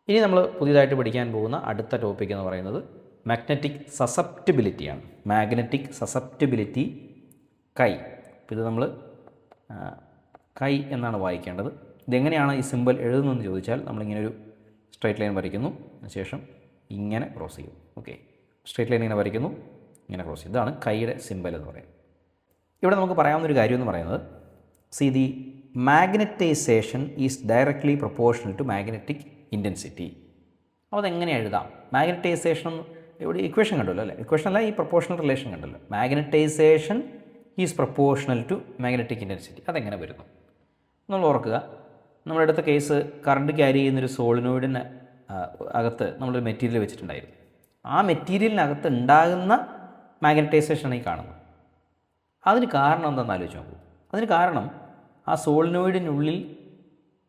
ഇനി നമ്മൾ പുതിയതായിട്ട് പഠിക്കാൻ പോകുന്ന അടുത്ത ടോപ്പിക് എന്ന് പറയുന്നത് മാഗ്നറ്റിക് സസെപ്റ്റിബിലിറ്റിയാണ്. മാഗ്നറ്റിക് സസെപ്റ്റിബിലിറ്റി കൈ. ഇത് നമ്മൾ കൈ എന്നാണ് വായിക്കേണ്ടത്. ഇതെങ്ങനെയാണ് ഈ സിമ്പൽ എഴുതുന്നതെന്ന് ചോദിച്ചാൽ നമ്മളിങ്ങനെ ഒരു സ്ട്രൈറ്റ് ലൈൻ വരയ്ക്കുന്നു, അതിനുശേഷം ഇങ്ങനെ ക്രോസ് ചെയ്യും. ഓക്കെ, സ്ട്രൈറ്റ് ലൈൻ ഇങ്ങനെ വരയ്ക്കുന്നു, ഇങ്ങനെ ക്രോസ് ചെയ്യും. ഇതാണ് കൈയുടെ സിമ്പൽ എന്ന് പറയുന്നത്. ഇവിടെ നമുക്ക് പറയാവുന്നൊരു കാര്യം എന്ന് പറയുന്നത്, the magnetisation is directly proportional to magnetic intensity. അപ്പോൾ അതെങ്ങനെ എഴുതാം? മാഗ്നറ്റൈസേഷൻ ഇവിടെ ഇക്വേഷൻ കണ്ടല്ലോ അല്ലേ? ഇക്വേഷൻ അല്ല, ഈ പ്രൊപ്പോർഷണൽ റിലേഷൻ കണ്ടല്ലോ. Magnetisation is proportional to magnetic intensity. അതെങ്ങനെ വരുന്നു നമ്മൾ ഓർക്കുക. നമ്മളെടുത്ത കേസ് കറണ്ട് ക്യാരി ചെയ്യുന്നൊരു സോളിനോയിഡിന് അകത്ത് നമ്മളൊരു മെറ്റീരിയൽ വെച്ചിട്ടുണ്ടായിരുന്നു. ആ മെറ്റീരിയലിനകത്ത് ഉണ്ടാകുന്ന മാഗ്നറ്റൈസേഷനാണ് ഈ കാണുന്നത്. അതിന് കാരണം എന്താണെന്ന് ആലോചിച്ച് നോക്കൂ. അതിന് കാരണം ആ സോളിനോയിഡിനുള്ളിൽ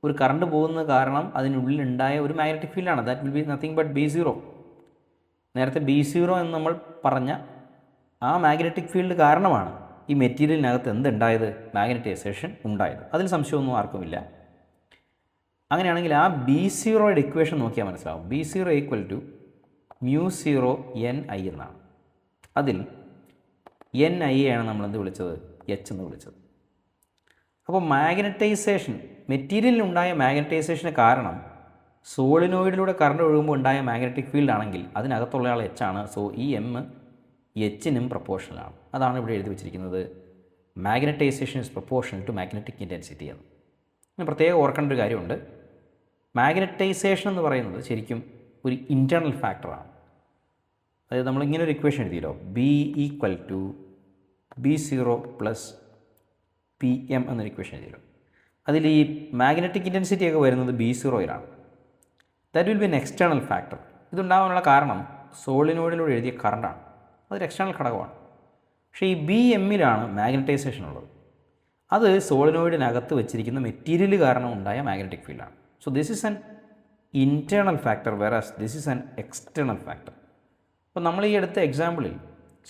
ഒരു കറണ്ട് പോകുന്നത് കാരണം അതിനുള്ളിൽ ഉണ്ടായ ഒരു മാഗ്നറ്റിക് ഫീൽഡാണ്. That will B nothing but B0. നേരത്തെ B0 എന്ന് നമ്മൾ പറഞ്ഞ ആ മാഗ്നറ്റിക് ഫീൽഡ് കാരണമാണ് ഈ മെറ്റീരിയലിനകത്ത് എന്തുണ്ടായത്? മാഗ്നറ്റൈസേഷൻ ഉണ്ടായത്. അതിൽ സംശയമൊന്നും ആർക്കുമില്ല. അങ്ങനെയാണെങ്കിൽ ആ B0യുടെ ഇക്വേഷൻ നോക്കിയാൽ മനസ്സിലാവും. B0 = μ0 Ni എന്നാണ്. അതിൽ Niയാണ് നമ്മളെന്ത് വിളിച്ചത്? H എന്ന് വിളിച്ചത്. അപ്പോൾ മാഗ്നറ്റൈസേഷൻ, മെറ്റീരിയലിനുണ്ടായ മാഗ്നറ്റൈസേഷന് കാരണം സോളിനോയിഡിലൂടെ കറണ്ട് ഒഴുകുമ്പോൾ ഉണ്ടായ മാഗ്നറ്റിക് ഫീൽഡ് ആണെങ്കിൽ അതിനകത്തുള്ള ആൾ H ആണ്. സോ ഈ M Hനും പ്രൊപ്പോർഷണലാണ്. അതാണ് ഇവിടെ എഴുതി വെച്ചിരിക്കുന്നത്, magnetisation is proportional to magnetic intensity എന്ന്. പിന്നെ പ്രത്യേകം ഓർക്കേണ്ട ഒരു കാര്യമുണ്ട്. മാഗ്നറ്റൈസേഷൻ എന്ന് പറയുന്നത് ശരിക്കും ഒരു ഇൻറ്റേർണൽ ഫാക്ടറാണ്. അതായത് നമ്മളിങ്ങനെ ഒരു ഇക്വേഷൻ എഴുതിയല്ലോ, B = B0 + PM എന്നൊരു ഇക്വേഷൻ എഴുതിയല്ലോ. അതിൽ ഈ മാഗ്നറ്റിക് ഇൻറ്റൻസിറ്റി ഒക്കെ വരുന്നത് B0യിലാണ്. That will be an external factor. ഇതുണ്ടാകാനുള്ള കാരണം സോളിനോയിഡിലൂടെ എഴുതിയ കറണ്ടാണ്. അതൊരു എക്സ്റ്റേണൽ ഘടകമാണ്. പക്ഷേ ഈ BMലാണ് മാഗ്നറ്റൈസേഷൻ ഉള്ളത്. അത് സോളിനോയിഡിനകത്ത് വെച്ചിരിക്കുന്ന മെറ്റീരിയൽ കാരണം ഉണ്ടായ മാഗ്നറ്റിക് ഫീൽഡാണ്. So this is an internal factor, വേറാസ് this is an external factor. അപ്പോൾ നമ്മൾ ഈ അടുത്ത എക്സാമ്പിളിൽ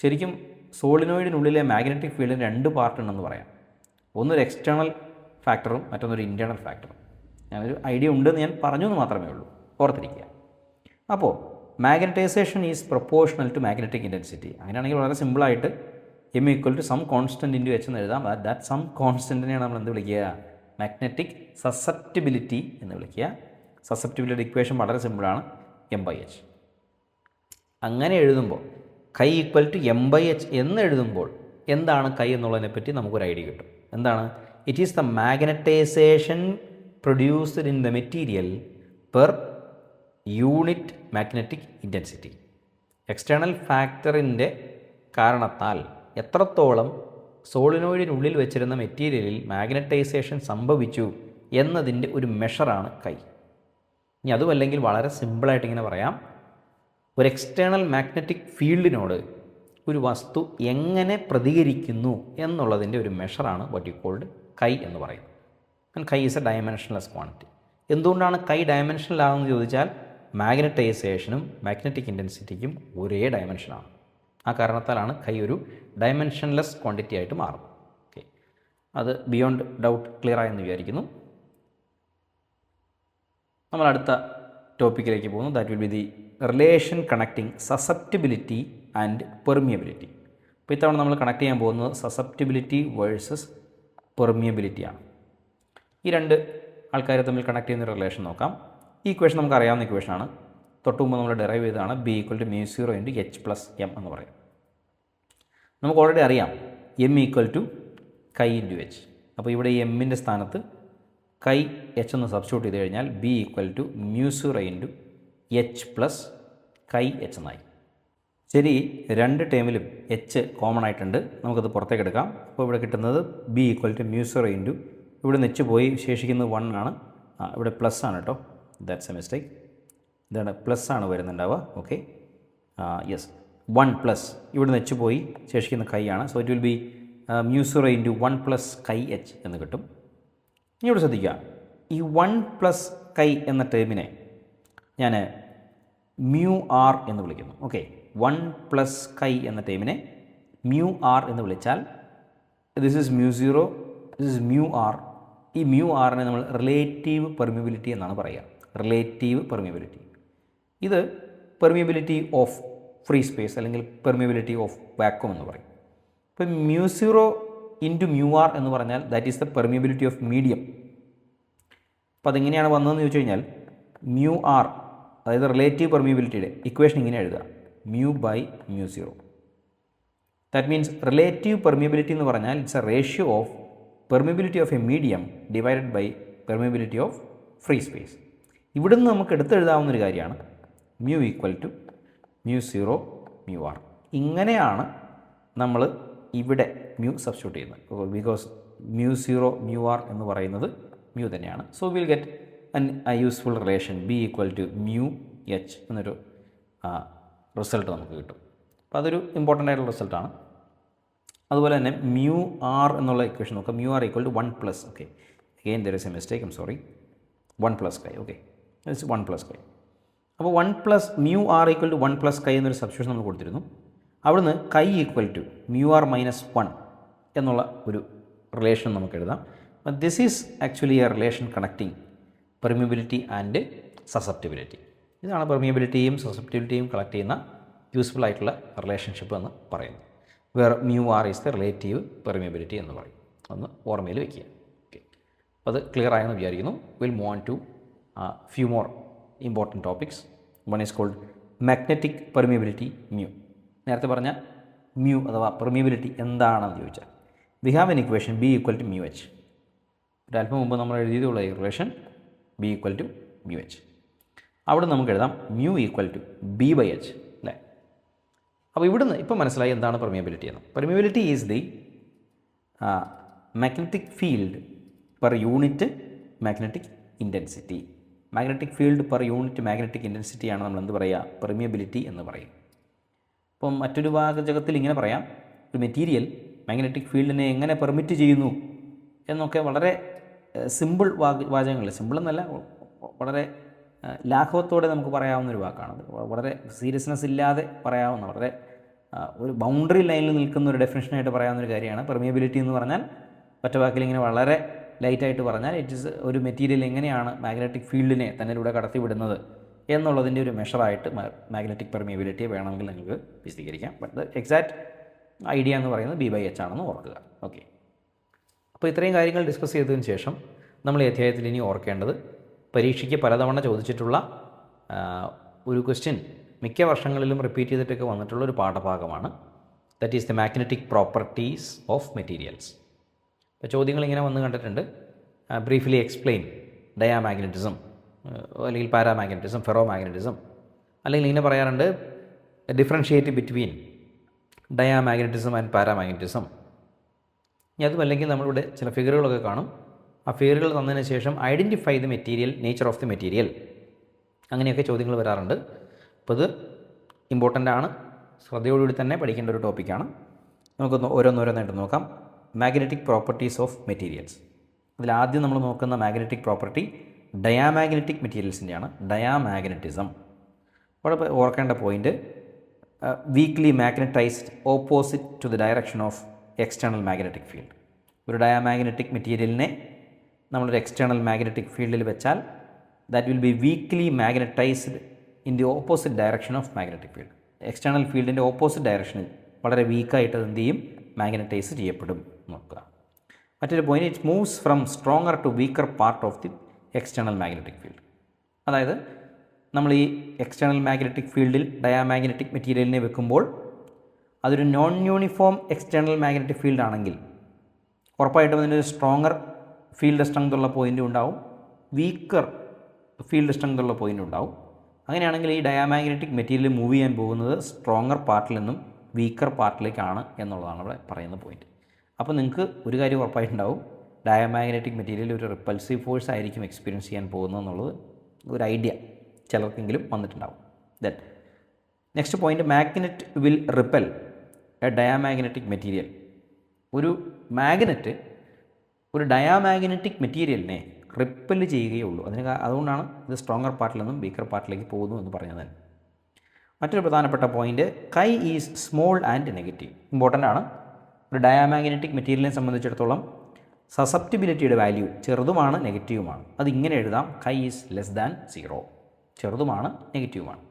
ശരിക്കും സോളിനോയിഡിനുള്ളിലെ മാഗ്നറ്റിക് ഫീൽഡിന് 2 പാർട്ട് ഉണ്ടെന്ന് പറയാം. ഒന്നൊരു എക്സ്റ്റേണൽ ഫാക്ടറും മറ്റൊന്നൊരു ഇൻറ്റേർണൽ ഫാക്ടറും. ഞാനൊരു ഐഡിയ ഉണ്ടെന്ന് ഞാൻ പറഞ്ഞു എന്ന് മാത്രമേ ഉള്ളൂ, ഓർത്തിരിക്കുക. അപ്പോൾ magnetisation is proportional to magnetic intensity. അങ്ങനെയാണെങ്കിൽ വളരെ സിമ്പിളായിട്ട് M = some constant into H എന്ന് എഴുതാം. ദാറ്റ് സം കോൺസ്റ്റൻറ്റിനെയാണ് നമ്മൾ എന്ത് വിളിക്കുക? മാഗ്നറ്റിക് സസെപ്റ്റിബിലിറ്റി എന്ന് വിളിക്കുക. സസെപ്റ്റിബിലിറ്റി ഇക്വേഷൻ വളരെ സിമ്പിളാണ്, M/H. അങ്ങനെ എഴുതുമ്പോൾ കൈ = M/H എന്ന് എഴുതുമ്പോൾ എന്താണ് കൈ എന്നുള്ളതിനെപ്പറ്റി നമുക്കൊരു ഐഡിയ കിട്ടും. എന്താണ്? It is the magnetization produced in the material per unit magnetic intensity. External ഫാക്ടറിൻ്റെ കാരണത്താൽ എത്രത്തോളം സോളിനോയിഡിനുള്ളിൽ വെച്ചിരുന്ന മെറ്റീരിയലിൽ മാഗ്നറ്റൈസേഷൻ സംഭവിച്ചു എന്നതിൻ്റെ ഒരു മെഷറാണ് കൈ. ഇനി അതുമല്ലെങ്കിൽ വളരെ സിമ്പിളായിട്ട് ഇങ്ങനെ പറയാം, ഒരു എക്സ്റ്റേണൽ മാഗ്നറ്റിക് ഫീൽഡിനോട് ഒരു വസ്തു എങ്ങനെ പ്രതികരിക്കുന്നു എന്നുള്ളതിൻ്റെ ഒരു മെഷറാണ് വാട്ട് യു കോൾഡ് കൈ എന്ന് പറയുന്നത്. ആൻഡ് കൈ ഈസ് എ ഡയമെൻഷൻലെസ് ക്വാണ്ടിറ്റി. എന്തുകൊണ്ടാണ് കൈ ഡയമെൻഷനൽ ആകുമെന്ന് ചോദിച്ചാൽ മാഗ്നറ്റൈസേഷനും മാഗ്നറ്റിക് ഇൻറ്റൻസിറ്റിക്കും ഒരേ ഡയമെൻഷനാണ്. ആ കാരണത്താലാണ് കൈ ഒരു ഡയമെൻഷൻലെസ് ക്വാണ്ടിറ്റി ആയിട്ട് മാറുന്നത്. ഓക്കെ, അത് ബിയോണ്ട് ഡൗട്ട് ക്ലിയർ ആയെന്ന് വിചാരിക്കുന്നു. നമ്മൾ അടുത്ത ടോപ്പിക്കിലേക്ക് പോകുന്നു. That will be the relation connecting susceptibility and permeability. അപ്പോൾ ഇത്തവണ നമ്മൾ കണക്ട് ചെയ്യാൻ പോകുന്നത് സസെപ്റ്റിബിലിറ്റി വേഴ്സസ് പെർമിയബിലിറ്റിയാണ്. ഈ 2 ആൾക്കാരെ തമ്മിൽ കണക്ട് ചെയ്യുന്ന റിലേഷൻ നോക്കാം. ഈ ഇക്വേഷൻ നമുക്ക് അറിയാവുന്ന ഇക്വേഷനാണ്. തൊട്ട് മുമ്പ് നമ്മൾ ഡെറൈവ് ചെയ്തതാണ്. B = μ0 × H + M എന്ന് പറയും. നമുക്ക് ഓൾറെഡി അറിയാം M = കൈ × H. അപ്പോൾ ഇവിടെ ഈ എമ്മിൻ്റെ സ്ഥാനത്ത് കൈ H എന്ന് സബ്സ്റ്റിറ്റ്യൂട്ട് ചെയ്ത് കഴിഞ്ഞാൽ B = μ0 × H + കൈ H എന്നായി. ശരി, 2 ടേമിലും H കോമൺ ആയിട്ടുണ്ട്. നമുക്കത് പുറത്തേക്ക് എടുക്കാം. അപ്പോൾ ഇവിടെ കിട്ടുന്നത് B = μ0 ഇവിടെ നിന്ന് H പോയി ശേഷിക്കുന്നത് 1 ആണ്. ഇവിടെ പ്ലസ് ആണ് കേട്ടോ, ദാറ്റ്സ് എ മിസ്റ്റേക്ക്. ഇതാണ് പ്ലസ് ആണ് വരുന്നുണ്ടാവുക. ഓക്കെ, യെസ്, 1 + ഇവിടെ നിന്ന് H പോയി ശേഷിക്കുന്ന കൈ ആണ്. സോ ഇറ്റ് വിൽ ബി μ0 × 1 + കൈ H എന്ന് കിട്ടും. ഇനി ഇവിടെ ശ്രദ്ധിക്കുക, ഈ 1 + കൈ എന്ന ടേമിനെ ഞാൻ μr എന്ന് വിളിക്കുന്നു. ഓക്കെ, 1 + കൈ എന്ന ടേമിനെ μr എന്ന് വിളിച്ചാൽ this is μ0, this is μr. ഈ μrനെ നമ്മൾ റിലേറ്റീവ് പെർമിബിലിറ്റി എന്നാണ് പറയുക. Relative permeability. ഇത് പെർമിയബിലിറ്റി ഓഫ് ഫ്രീ സ്പേസ് അല്ലെങ്കിൽ പെർമിയബിലിറ്റി ഓഫ് വാക്വം എന്ന് പറയും. ഇപ്പം μ0 ഇൻറ്റു μr എന്ന് പറഞ്ഞാൽ that is the permeability of medium. അപ്പോൾ അതെങ്ങനെയാണ് വന്നതെന്ന് ചോദിച്ചു കഴിഞ്ഞാൽ μr, അതായത് റിലേറ്റീവ് പെർമിയബിലിറ്റിയുടെ ഇക്വേഷൻ ഇങ്ങനെ എഴുതുക, μ/μ0. ദാറ്റ് മീൻസ് റിലേറ്റീവ് പെർമിയബിലിറ്റി എന്ന് പറഞ്ഞാൽ it's a ratio of permeability of a medium divided by permeability of free space. ഇവിടുന്ന് നമുക്ക് എടുത്തെഴുതാവുന്നൊരു കാര്യമാണ് μ μ0 μr. ഇങ്ങനെയാണ് നമ്മൾ ഇവിടെ μ സബ്സ്റ്റിറ്റ്യൂട്ട് ചെയ്യുന്നത്. ബിക്കോസ് μ0 μr എന്ന് പറയുന്നത് μ തന്നെയാണ്. So will get a useful relation b equal to mu h എന്നൊരു റിസൾട്ട് നമുക്ക് കിട്ടും. അപ്പോൾ അതൊരു ഇമ്പോർട്ടൻ്റ് ആയിട്ടുള്ള റിസൾട്ടാണ്. അതുപോലെ തന്നെ mu r എന്നുള്ള ഇക്വേഷൻ നോക്കാം. mu r equal to 1 plus, okay, again there is a mistake, I'm sorry, 1 plus chi, okay, it's 1 plus chi. അപ്പോൾ 1 plus mu r equal to 1 plus chi എന്നൊരു സബ്സ്റ്റിറ്റ്യൂഷൻ നമ്മൾ കൊടുത്തിരുന്നു. അവിടുന്ന് chi equal to mu r minus 1 എന്നുള്ള ഒരു relation നമുക്ക് എഴുതാം. This is actually a relation connecting permeability and susceptibility. ഇതാണ് പെർമിയബിലിറ്റിയും സസെപ്റ്റിബിലിറ്റിയും കളക്ട് ചെയ്യുന്ന യൂസ്ഫുൾ ആയിട്ടുള്ള റിലേഷൻഷിപ്പ് എന്ന് പറയുന്നത്. Where mu r is the relative permeability എന്ന് പറയും. ഒന്ന് ഓർമ്മയിൽ വയ്ക്കുക. ഓക്കെ, അപ്പോൾ അത് ക്ലിയർ ആയെന്ന് വിചാരിക്കുന്നു. Will move on to few more important topics. One is called magnetic permeability mu. നേരത്തെ പറഞ്ഞ mu അഥവാ പെർമിയബിലിറ്റി എന്താണെന്ന് ചോദിച്ചാൽ we have an equation b equal to mu h. ഒരല്പം മുമ്പ് നമ്മൾ എഴുതിയതുള്ള ഈ relation b equal to mu h. അവിടെ നമുക്ക് എഴുതാം mu equal to b/h അല്ലേ. അപ്പോൾ ഇവിടുന്ന് ഇപ്പോൾ മനസ്സിലായി എന്താണ് പെർമിയബിലിറ്റി എന്ന്. Permeability is the magnetic field per unit magnetic intensity. Magnetic field per unit magnetic ഇൻറ്റൻസിറ്റിയാണ് നമ്മൾ എന്ത് പറയുക, പെർമിയബിലിറ്റി എന്ന് പറയും. അപ്പം മറ്റൊരു വാചകത്തിൽ ഇങ്ങനെ പറയാം, ഒരു മെറ്റീരിയൽ മാഗ്നറ്റിക് ഫീൽഡിനെ എങ്ങനെ പെർമിറ്റ് ചെയ്യുന്നു എന്നൊക്കെ വളരെ സിമ്പിൾ വാചകങ്ങൾ, സിമ്പിൾ എന്നല്ല, വളരെ ലാഘവത്തോടെ നമുക്ക് പറയാവുന്നൊരു വാക്കാണത്. വളരെ സീരിയസ്നെസ് ഇല്ലാതെ പറയാവുന്ന, വളരെ ഒരു ബൗണ്ടറി ലൈനിൽ നിൽക്കുന്ന ഒരു ഡെഫിനേഷനായിട്ട് പറയാവുന്നൊരു കാര്യമാണ് പെർമിയബിലിറ്റി എന്ന് പറഞ്ഞാൽ. ഒറ്റ വാക്കിൽ ഇങ്ങനെ വളരെ ലൈറ്റായിട്ട് പറഞ്ഞാൽ ഇറ്റ് ഇസ് ഒരു മെറ്റീരിയൽ എങ്ങനെയാണ് മാഗ്നറ്റിക് ഫീൽഡിനെ തന്നിലൂടെ കടത്തിവിടുന്നത് എന്നുള്ളതിൻ്റെ ഒരു മെഷറായിട്ട് മാഗ്നറ്റിക് പെർമിയബിലിറ്റിയെ വേണമെങ്കിൽ നിങ്ങൾക്ക് വിശദീകരിക്കാം. ബട്ട് ദ എക്സാക്റ്റ് ഐഡിയ എന്ന് പറയുന്നത് b/h ആണെന്ന് ഓർക്കുക. ഓക്കെ, അപ്പോൾ ഇത്രയും കാര്യങ്ങൾ ഡിസ്കസ് ചെയ്തതിന് ശേഷം നമ്മൾ ഈ അധ്യായത്തിൽ ഇനി ഓർക്കേണ്ടത് പരീക്ഷയ്ക്ക് പലതവണ ചോദിച്ചിട്ടുള്ള ഒരു ക്വസ്റ്റ്യൻ മിക്ക വർഷങ്ങളിലും റിപ്പീറ്റ് ചെയ്തിട്ടൊക്കെ വന്നിട്ടുള്ള ഒരു പാഠഭാഗമാണ്. That is the magnetic properties of materials. അപ്പോൾ ചോദ്യങ്ങൾ ഇങ്ങനെ വന്ന് കണ്ടിട്ടുണ്ട്. ബ്രീഫ്ലി എക്സ്പ്ലെയിൻ ഡയാമാഗ്നറ്റിസം അല്ലെങ്കിൽ പാരാമാഗ്നറ്റിസം, ഫെറോമാഗ്നറ്റിസം, അല്ലെങ്കിൽ ഇങ്ങനെ പറയാറുണ്ട് differentiate between diamagnetism and paramagnetism. ഇനി അതുമല്ലെങ്കിൽ നമ്മളിവിടെ ചില ഫിഗറുകളൊക്കെ കാണും. ആ ഫിഗറുകൾ തന്നതിന് ശേഷം identify the material, nature of the material, അങ്ങനെയൊക്കെ ചോദ്യങ്ങൾ വരാറുണ്ട്. അപ്പോൾ ഇത് ഇമ്പോർട്ടൻ്റ് ആണ്, ശ്രദ്ധയോടുകൂടി തന്നെ പഠിക്കേണ്ട ഒരു ടോപ്പിക്കാണ്. നമുക്കൊന്ന് ഓരോന്നോരോന്നായിട്ട് നോക്കാം. Magnetic properties of materials. അതിലാദ്യം നമ്മൾ നോക്കുന്ന മാഗ്നറ്റിക് പ്രോപ്പർട്ടി ഡയാമാഗ്നറ്റിക് മെറ്റീരിയൽസിൻ്റെയാണ്, ഡയാമാഗ്നറ്റിസം. അവിടെ ഓർക്കേണ്ട point, weakly magnetized opposite to the direction of external magnetic field. ഒരു ഡയാമാഗ്നറ്റിക് മെറ്റീരിയലിനെ നമ്മളൊരു എക്സ്റ്റേണൽ മാഗ്നറ്റിക് ഫീൽഡിൽ വെച്ചാൽ that will be weakly magnetized in the opposite direction of magnetic field. External ഫീൽഡിൻ്റെ opposite ഡയറക്ഷനിൽ വളരെ വീക്കായിട്ട് എന്ത് ചെയ്യും, മാഗ്നറ്റൈസ് ചെയ്യപ്പെടും നോക്കുക. മറ്റൊരു point, it moves from stronger to weaker part of the external magnetic field. അതായത് നമ്മൾ ഈ എക്സ്റ്റേണൽ മാഗ്നറ്റിക് ഫീൽഡിൽ ഡയാമാഗ്നറ്റിക് മെറ്റീരിയലിനെ വെക്കുമ്പോൾ അതൊരു non uniform external magnetic field ആണെങ്കിൽ ഉറപ്പായിട്ടും അതിനൊരു സ്ട്രോങ്ങർ ഫീൽഡ് സ്ട്രെങ്ത് ഉള്ള പോയിൻ്റ് ഉണ്ടാവും, വീക്കർ ഫീൽഡ് സ്ട്രെങ്ത് ഉള്ള പോയിൻ്റ് ഉണ്ടാവും. അങ്ങനെയാണെങ്കിൽ ഈ ഡയാമാഗ്നറ്റിക് മെറ്റീരിയൽ മൂവ് ചെയ്യാൻ പോകുന്നത് സ്ട്രോങ്ങർ പാർട്ടിൽ നിന്നും വീക്കർ പാർട്ടിലേക്കാണ് എന്നുള്ളതാണ് ഇവിടെ പറയുന്ന പോയിൻ്റ്. അപ്പോൾ നിങ്ങൾക്ക് ഒരു കാര്യം ഉറപ്പായിട്ടുണ്ടാവും, ഡയാമാഗ്നറ്റിക് മെറ്റീരിയൽ ഒരു റിപ്പൾസീവ് ഫോഴ്സ് ആയിരിക്കും എക്സ്പീരിയൻസ് ചെയ്യാൻ പോകുന്നത് എന്നുള്ളത് ഒരു ഐഡിയ ചിലർക്കെങ്കിലും വന്നിട്ടുണ്ടാവും. Then next point, magnet will ripple A diamagnetic material. ഒരു മാഗ്നറ്റ് ഒരു ഡയാമാഗ്നറ്റിക് മെറ്റീരിയലിനെ റിപ്പൽ ചെയ്യുകയുള്ളൂ. അതുകൊണ്ടാണ് ഇത് സ്ട്രോങ്ങർ പാർട്ടിൽ നിന്നും വീക്കർ പാർട്ടിലേക്ക് പോകുന്നു എന്ന് പറഞ്ഞത്. മറ്റൊരു പ്രധാനപ്പെട്ട പോയിൻ്റ്, കൈ is small and negative. Important ആണ്. ഒരു ഡയാമാഗ്നറ്റിക് മെറ്റീരിയലിനെ സംബന്ധിച്ചിടത്തോളം സസെപ്റ്റിബിലിറ്റിയുടെ വാല്യൂ ചെറുതുമാണ് നെഗറ്റീവുമാണ്. അതിങ്ങനെ എഴുതാം, കൈ ഈസ് ലെസ് ദാൻ 0, ചെറുതുമാണ് നെഗറ്റീവുമാണ്.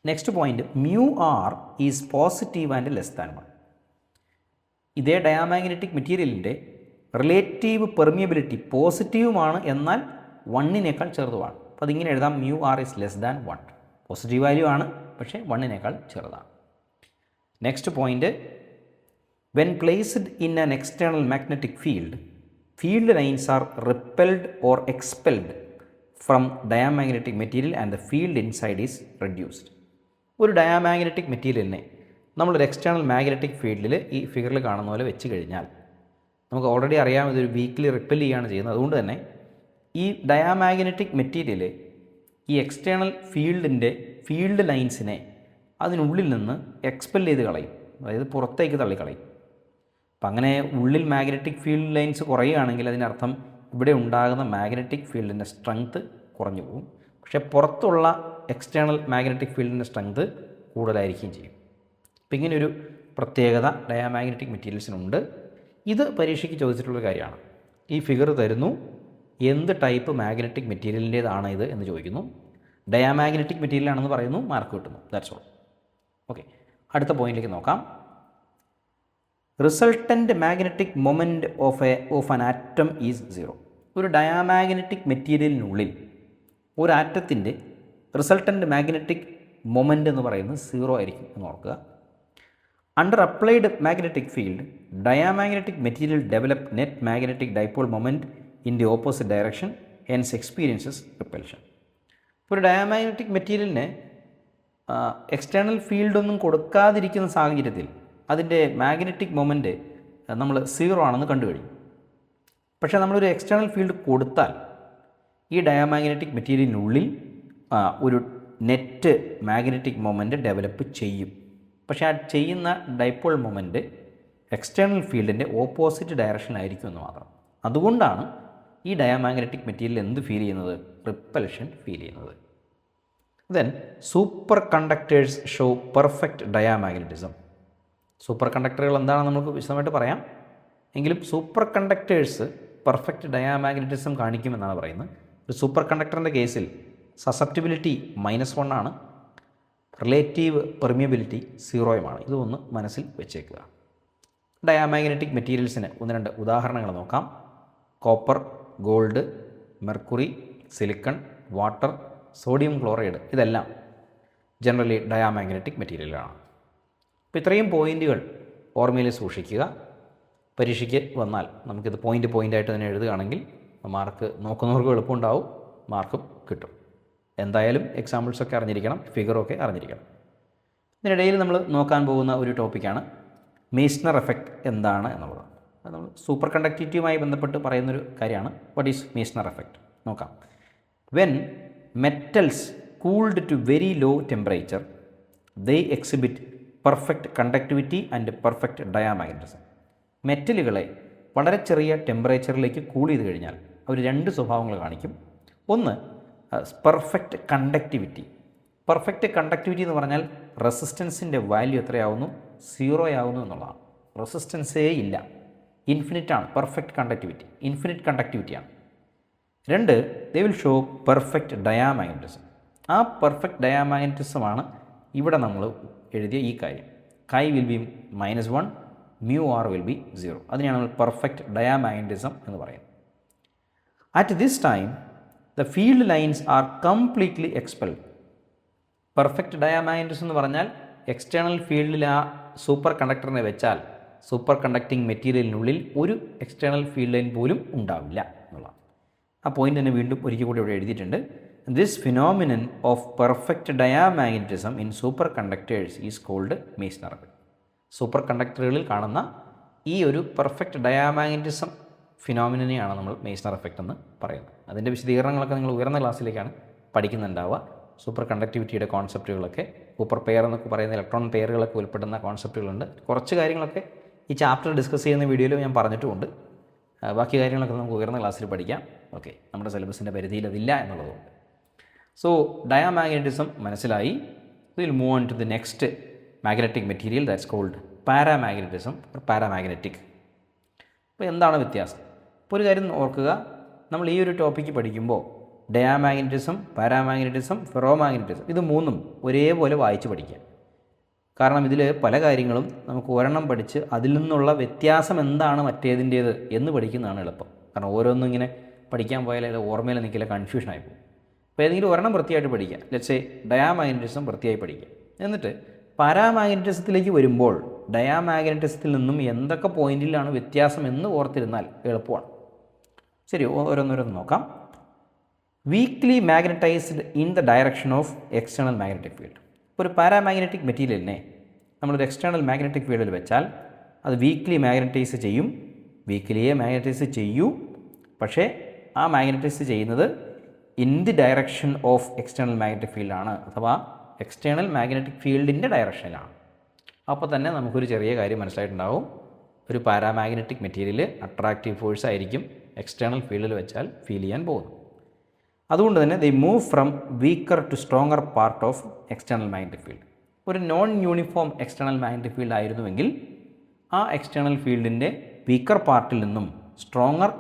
Next point, mu R is positive and less than 1. ഇതേ ഡയാമാഗ്നറ്റിക് മെറ്റീരിയലിൻ്റെ റിലേറ്റീവ് പെർമിയബിലിറ്റി പോസിറ്റീവുമാണ്, എന്നാൽ 1നേക്കാൾ ചെറുതുമാണ്. അപ്പോൾ അതിങ്ങനെ എഴുതാം, mu R is less than 1. Positive value ആണ്, പക്ഷേ 1നേക്കാൾ ചെറുതാണ്. Next point, when placed in an external magnetic field, field lines are repelled or expelled from diamagnetic material and the field inside is reduced. ഒരു diamagnetic മെറ്റീരിയലിനെ നമ്മളൊരു external magnetic ഫീൽഡിൽ ഈ ഫിഗറിൽ കാണുന്ന പോലെ വെച്ച് കഴിഞ്ഞാൽ നമുക്ക് ഓൾറെഡി അറിയാം ഇതൊരു വീക്ക്ലി റിപ്പൽ ചെയ്യുകയാണ് ചെയ്യുന്നത്. അതുകൊണ്ട് തന്നെ ഈ ഡയാമാഗ്നറ്റിക് മെറ്റീരിയൽ ഈ എക്സ്റ്റേണൽ ഫീൽഡ് ലൈൻസിനെ അതിനുള്ളിൽ നിന്ന് എക്സ്പെൽ ചെയ്ത് കളയും, അതായത് പുറത്തേക്ക് തള്ളിക്കളയും. അപ്പം അങ്ങനെ ഉള്ളിൽ മാഗ്നറ്റിക് ഫീൽഡ് ലൈൻസ് കുറയുകയാണെങ്കിൽ അതിനർത്ഥം ഇവിടെ ഉണ്ടാകുന്ന മാഗ്നറ്റിക് ഫീൽഡിൻ്റെ സ്ട്രെങ്ത് കുറഞ്ഞു പോകും. പക്ഷേ പുറത്തുള്ള എക്സ്റ്റേണൽ മാഗ്നറ്റിക് ഫീൽഡിൻ്റെ സ്ട്രെങ്ത് കൂടുതലായിരിക്കുകയും ചെയ്യും. അപ്പം ഇങ്ങനെയൊരു പ്രത്യേകത ഡയാമാഗ്നറ്റിക് മെറ്റീരിയൽസിനുണ്ട്. ഇത് പരീക്ഷയ്ക്ക് ചോദിച്ചിട്ടുള്ള കാര്യമാണ്. ഈ ഫിഗർ തരുന്നു, എന്ത് ടൈപ്പ് മാഗ്നറ്റിക് മെറ്റീരിയലിൻ്റേതാണ് ഇത് എന്ന് ചോദിക്കുന്നു. ഡയാമാഗ്നറ്റിക് മെറ്റീരിയലാണെന്ന് പറയുന്നു, മാർക്ക് കിട്ടുന്നു. That's all. ഓക്കെ, അടുത്ത പോയിന്റിലേക്ക് നോക്കാം. Resultant magnetic moment of an atom is 0. ഒരു ഡയാമാഗ്നറ്റിക് മെറ്റീരിയലിനുള്ളിൽ ഒരു ആറ്റത്തിൻ്റെ റിസൾട്ടൻ്റ് മാഗ്നറ്റിക് മൊമെൻറ്റ് എന്ന് പറയുന്നത് 0 ആയിരിക്കും എന്ന് ഓർക്കുക. Under applied magnetic field, diamagnetic material develop net magnetic dipole moment in the opposite direction, hence experiences repulsion. ഒരു ഡയാമാഗ്നറ്റിക് മെറ്റീരിയലിന് എക്സ്റ്റേണൽ ഫീൽഡൊന്നും കൊടുക്കാതിരിക്കുന്ന സാഹചര്യത്തിൽ അതിൻ്റെ മാഗ്നറ്റിക് മൊമെൻറ്റ് നമ്മൾ 0 ആണെന്ന് കണ്ടുകഴിയും. പക്ഷേ നമ്മളൊരു എക്സ്റ്റേണൽ ഫീൽഡ് കൊടുത്താൽ ഈ ഡയാമാഗ്നറ്റിക് മെറ്റീരിയലിനുള്ളിൽ ഒരു നെറ്റ് മാഗ്നറ്റിക് മൊമെൻറ്റ് ഡെവലപ്പ് ചെയ്യും. പക്ഷേ ആ ചെയ്യുന്ന ഡൈപോൾ മൊമെൻറ്റ് എക്സ്റ്റേണൽ ഫീൽഡിൻ്റെ ഓപ്പോസിറ്റ് ഡയറക്ഷനിലായിരിക്കും എന്ന് മാത്രം. അതുകൊണ്ടാണ് ഈ ഡയാമാഗ്നറ്റിക് മെറ്റീരിയൽ എന്ത് ഫീൽ ചെയ്യുന്നത്? റിപ്പൽഷൻ ഫീൽ ചെയ്യുന്നത്. Then superconductors show perfect diamagnetism. സൂപ്പർ കണ്ടക്ടറുകൾ എന്താണെന്ന് നമുക്ക് വിശദമായിട്ട് പറയാം. എങ്കിലും സൂപ്പർ കണ്ടക്ടേഴ്സ് പെർഫെക്റ്റ് ഡയാമാഗ്നറ്റിസം കാണിക്കുമെന്നാണ് പറയുന്നത്. ഒരു സൂപ്പർ കണ്ടക്ടറിൻ്റെ കേസിൽ സസെപ്റ്റിബിലിറ്റി -1 ആണ്, റിലേറ്റീവ് പെർമിയബിലിറ്റി 0 ഇതൊന്ന് മനസ്സിൽ വെച്ചേക്കുക. ഡയാമാഗ്നറ്റിക് മെറ്റീരിയൽസിന് 1-2 ഉദാഹരണങ്ങൾ നോക്കാം. Copper, gold, mercury, silicon, water, sodium chloride, ഇതെല്ലാം ജനറലി ഡയാമാഗ്നറ്റിക് മെറ്റീരിയലാണ്. അപ്പോൾ ഇത്രയും പോയിൻറ്റുകൾ ഓർമ്മയിൽ സൂക്ഷിക്കുക. പരീക്ഷയ്ക്ക് വന്നാൽ നമുക്കിത് പോയിൻ്റായിട്ട് തന്നെ എഴുതുകയാണെങ്കിൽ മാർക്ക് നോക്കുന്നവർക്ക് എളുപ്പമുണ്ടാവും, മാർക്കും കിട്ടും. എന്തായാലും എക്സാമ്പിൾസൊക്കെ അറിഞ്ഞിരിക്കണം, ഫിഗറൊക്കെ അറിഞ്ഞിരിക്കണം. ഇതിനിടയിൽ നമ്മൾ നോക്കാൻ പോകുന്ന ഒരു ടോപ്പിക്കാണ് മീസ്നർ എഫക്റ്റ് എന്താണ് എന്നുള്ളത്. അത് നമ്മൾ സൂപ്പർ കണ്ടക്ടിവിറ്റിയുമായി ബന്ധപ്പെട്ട് പറയുന്നൊരു കാര്യമാണ്. വാട്ട് ഈസ് മീസ്നർ എഫക്റ്റ് നോക്കാം. When metals cooled to very low temperature they exhibit perfect conductivity and perfect diamagnetism. മെറ്റലുകളെ വളരെ ചെറിയ ടെമ്പറേച്ചറിലേക്ക് കൂൾ ചെയ്ത് കഴിഞ്ഞാൽ അവർ 2 സ്വഭാവങ്ങൾ കാണിക്കും. ഒന്ന്, പെർഫെക്റ്റ് കണ്ടക്ടിവിറ്റി. പെർഫെക്റ്റ് കണ്ടക്ടിവിറ്റി എന്ന് പറഞ്ഞാൽ റെസിസ്റ്റൻസിൻ്റെ വാല്യൂ എത്രയാവുന്നു? 0 ആവുന്നു എന്നുള്ളതാണ്. റെസിസ്റ്റൻസേ ഇല്ല, ഇൻഫിനിറ്റാണ് പെർഫെക്റ്റ് കണ്ടക്ടിവിറ്റി, ഇൻഫിനിറ്റ് കണ്ടക്ടിവിറ്റിയാണ്. 2, they will show perfect diamagnetism. ആ പെർഫെക്റ്റ് ഡയാമാഗ്നറ്റിസമാണ് ഇവിടെ നമ്മൾ എഴുതിയ ഈ കാര്യം. Chi will be -1, mu R will be 0. അതിനെയാണ് നമ്മൾ പെർഫെക്റ്റ് ഡയാമാഗ്നറ്റിസം എന്ന് പറയുന്നത്. At this time the field lines are completely expelled. Perfect diamagnetism എന്ന് പറഞ്ഞാൽ എക്സ്റ്റേണൽ ഫീൽഡിൽ ആ സൂപ്പർ കണ്ടക്ടറിനെ വെച്ചാൽ സൂപ്പർ കണ്ടക്റ്റിംഗ് മെറ്റീരിയലിനുള്ളിൽ ഒരു എക്സ്റ്റേണൽ ഫീൽഡ് ലൈൻ പോലും ഉണ്ടാവില്ല എന്നുള്ളതാണ്. ആ പോയിൻ്റ് തന്നെ വീണ്ടും ഒരിക്കൽ കൂടി ഇവിടെ എഴുതിയിട്ടുണ്ട്. This phenomenon of perfect diamagnetism in superconductors is called Meissner effect. സൂപ്പർ കണ്ടക്ടറുകളിൽ കാണുന്ന ഈ ഒരു പെർഫെക്റ്റ് ഡയാമാഗ്നറ്റിസം ഫിനോമിനനെയാണ് നമ്മൾ മീസ്നർ എഫക്റ്റ് എന്ന് പറയുന്നത്. അതിൻ്റെ വിശദീകരണങ്ങളൊക്കെ നിങ്ങൾ ഉയർന്ന ക്ലാസ്സിലേക്കാണ് പഠിക്കുന്നുണ്ടാവുക. സൂപ്പർ കണ്ടക്ടിവിറ്റിയുടെ കോൺസെപ്റ്റുകളൊക്കെ, സൂപ്പർ പെയർ എന്നൊക്കെ പറയുന്ന ഇലക്ട്രോൺ പെയറുകളൊക്കെ ഉൾപ്പെടുന്ന കോൺസെപ്റ്റുകളുണ്ട്. കുറച്ച് കാര്യങ്ങളൊക്കെ ഈ ചാപ്റ്റർ ഡിസ്കസ് ചെയ്യുന്ന വീഡിയോയിൽ ഞാൻ പറഞ്ഞിട്ടുമുണ്ട്. ബാക്കി കാര്യങ്ങളൊക്കെ നമുക്ക് ഉയർന്ന ക്ലാസ്സിൽ പഠിക്കാം. ഓക്കെ, നമ്മുടെ സിലബസിൻ്റെ പരിധിയിൽ അതില്ല എന്നുള്ളതുകൊണ്ട്. സോ ഡയാമാഗ്നറ്റിസം മനസ്സിലായി. Will move on to the next magnetic material that's called paramagnetism or paramagnetic. അപ്പോൾ എന്താണ് വ്യത്യാസം? ഇപ്പോൾ ഒരു കാര്യം ഓർക്കുക, നമ്മൾ ഈ ഒരു ടോപ്പിക്ക് പഠിക്കുമ്പോൾ ഡയാമാഗ്നറ്റിസം, പാരാമാഗ്നറ്റിസം, ഫെറോമാഗ്നറ്റിസം ഇത് മൂന്നും ഒരേപോലെ വായിച്ച് പഠിക്കുക. കാരണം ഇതിൽ പല കാര്യങ്ങളും നമുക്ക് ഒരെണ്ണം പഠിച്ച് അതിൽ നിന്നുള്ള വ്യത്യാസം എന്താണ് മറ്റേതിൻ്റേത് എന്ന് പഠിക്കുന്നതാണ് എളുപ്പം. കാരണം ഓരോന്നും ഇങ്ങനെ പഠിക്കാൻ പോയാൽ അത് ഓർമ്മയിൽ നിൽക്കില്ല, കൺഫ്യൂഷനായി പോകും. അപ്പോൾ ഏതെങ്കിലും ഒരെണ്ണം വൃത്തിയായിട്ട് പഠിക്കുക. ലെറ്റ്സ് സേ ഡയാമാഗ്നറ്റിസം വൃത്തിയായി പഠിക്കുക. എന്നിട്ട് പാരാമാഗ്നറ്റിസത്തിലേക്ക് വരുമ്പോൾ ഡയാമാഗ്നറ്റിസത്തിൽ നിന്നും എന്തൊക്കെ പോയിന്റിലാണ് വ്യത്യാസം എന്ന് ഓർത്തിരുന്നാൽ എളുപ്പമാണ്. ശരി, ഓരോന്നോരോന്ന് നോക്കാം. Weekly magnetized in the direction of external magnetic field. ഒരു പാരാമാഗ്നറ്റിക് മെറ്റീരിയലിനെ നമ്മളൊരു എക്സ്റ്റേണൽ മാഗ്നറ്റിക് ഫീൽഡിൽ വെച്ചാൽ അത് വീക്ക്ലി മാഗ്നറ്റൈസ് ചെയ്യും. വീക്ക്ലിയെ മാഗ്നറ്റൈസ് ചെയ്യൂ, പക്ഷേ ആ മാഗ്നറ്റൈസ് ചെയ്യുന്നത് in the direction of external magnetic ഫീൽഡാണ്, അഥവാ എക്സ്റ്റേണൽ മാഗ്നറ്റിക് ഫീൽഡിൻ്റെ ഡയറക്ഷനിലാണ്. അപ്പോൾ തന്നെ നമുക്കൊരു ചെറിയ കാര്യം മനസ്സിലായിട്ടുണ്ടാവും. ഒരു പാരാമാഗ്നറ്റിക് മെറ്റീരിയൽ അട്രാക്റ്റീവ് ഫോഴ്സ് ആയിരിക്കും എക്സ്റ്റേണൽ ഫീൽഡിൽ വെച്ചാൽ ഫീൽ ചെയ്യാൻ പോകുന്നു. അതുകൊണ്ട് തന്നെ they move from weaker to stronger part of external magnetic field. ഒരു non uniform external magnetic field ആയിരുന്നുവെങ്കിൽ ആ എക്സ്റ്റേണൽ ഫീൽഡിൻ്റെ വീക്കർ പാർട്ടിൽ നിന്നും സ്ട്രോങ്ങർ